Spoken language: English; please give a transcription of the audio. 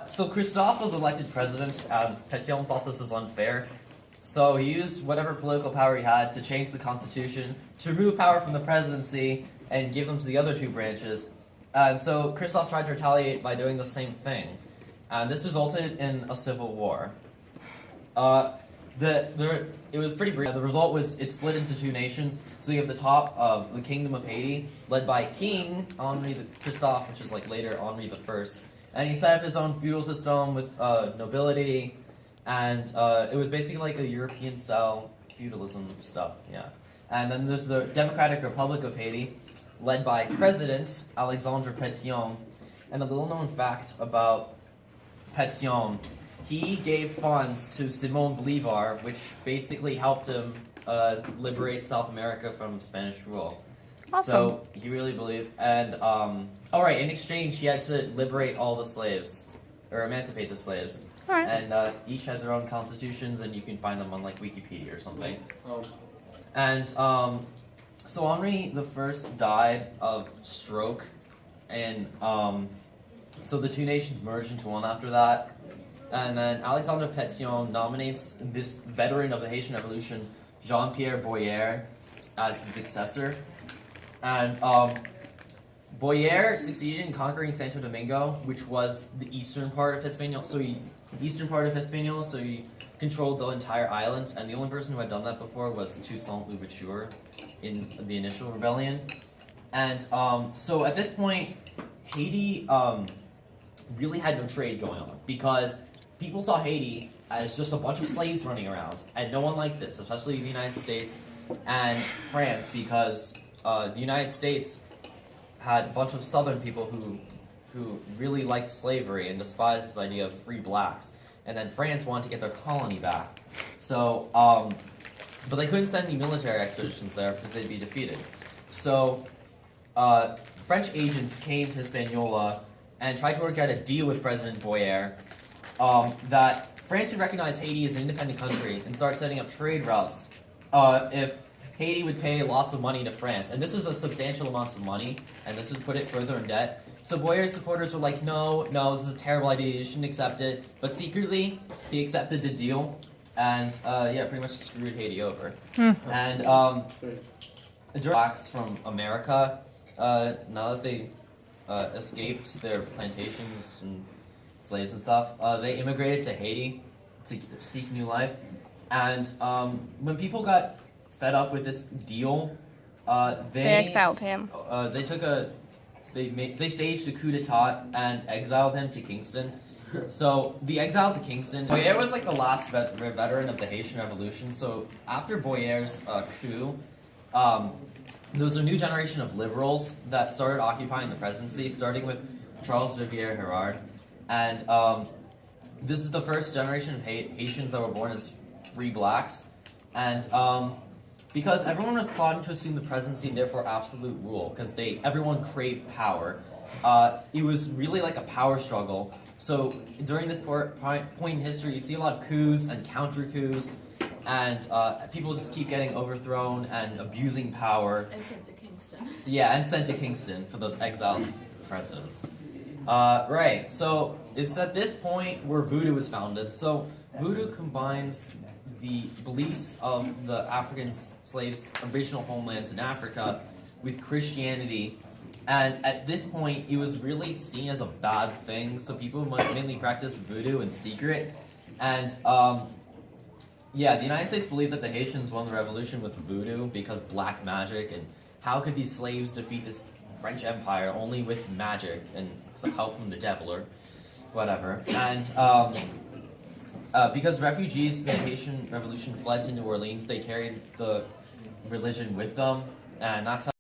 So Christophe was elected president, and Pétion thought this was unfair. So he used whatever political power he had to change the constitution, to remove power from the presidency, and give them to the other two branches. And so Christophe tried to retaliate by doing the same thing. And this resulted in a civil war. It was pretty brief. The result was it split into two nations. So you have the top of the Kingdom of Haiti, led by King Henri Christophe, which is like later Henri I. And he set up his own feudal system with nobility, and it was basically like a European-style feudalism stuff, yeah. And then there's the Democratic Republic of Haiti, led by President Alexandre Pétion. And a little-known fact about Pétion, he gave funds to Simon Bolivar, which basically helped him liberate South America from Spanish rule. Awesome. So he really believed, and in exchange he had to liberate all the slaves, or emancipate the slaves. All right. And each had their own constitutions, and you can find them on like Wikipedia or something. And so Henri I died of stroke, and so the two nations merged into one after that. And then Alexandre Pétion nominates this veteran of the Haitian Revolution, Jean-Pierre Boyer, as his successor. And Boyer succeeded in conquering Santo Domingo, which was the eastern part of Hispaniola. So he controlled the entire island, and the only person who had done that before was Toussaint Louverture in the initial rebellion. And so at this point, Haiti really had no trade going on, because people saw Haiti as just a bunch of slaves running around, and no one liked this, especially the United States and France, because the United States had a bunch of Southern people who really liked slavery and despised this idea of free blacks, and then France wanted to get their colony back. So, but they couldn't send any military expeditions there because they'd be defeated. So, French agents came to Hispaniola and tried to work out a deal with President Boyer that France would recognize Haiti as an independent country and start setting up trade routes if Haiti would pay lots of money to France. And this was a substantial amount of money, and this would put it further in debt. So Boyer's supporters were like, no, this is a terrible idea, you shouldn't accept it. But secretly, he accepted the deal, and pretty much screwed Haiti over. And blacks from America, now that they escaped their plantations and slaves and stuff, they immigrated to Haiti to seek new life. And when people got fed up with this deal, they exiled him. They staged a coup d'etat and exiled him to Kingston. So the exile to Kingston, Boyer was like the last veteran of the Haitian Revolution. So after Boyer's coup, there was a new generation of liberals that started occupying the presidency, starting with Charles Vivier Hérard. And this is the first generation of Haitians that were born as free blacks. And because everyone was plotting to assume the presidency and therefore absolute rule, because everyone craved power. It was really like a power struggle. So during this point in history, you'd see a lot of coups and counter-coups, and people just keep getting overthrown and abusing power. And sent to Kingston. And sent to Kingston for those exiled presidents. So it's at this point where voodoo was founded. So voodoo combines the beliefs of the African slaves' original homelands in Africa with Christianity. And at this point, it was really seen as a bad thing, so people mainly practiced voodoo in secret. And the United States believed that the Haitians won the revolution with voodoo because black magic, and how could these slaves defeat this French Empire only with magic and some help from the devil or whatever. And because refugees in the Haitian Revolution fled to New Orleans, they carried the religion with them, and that's how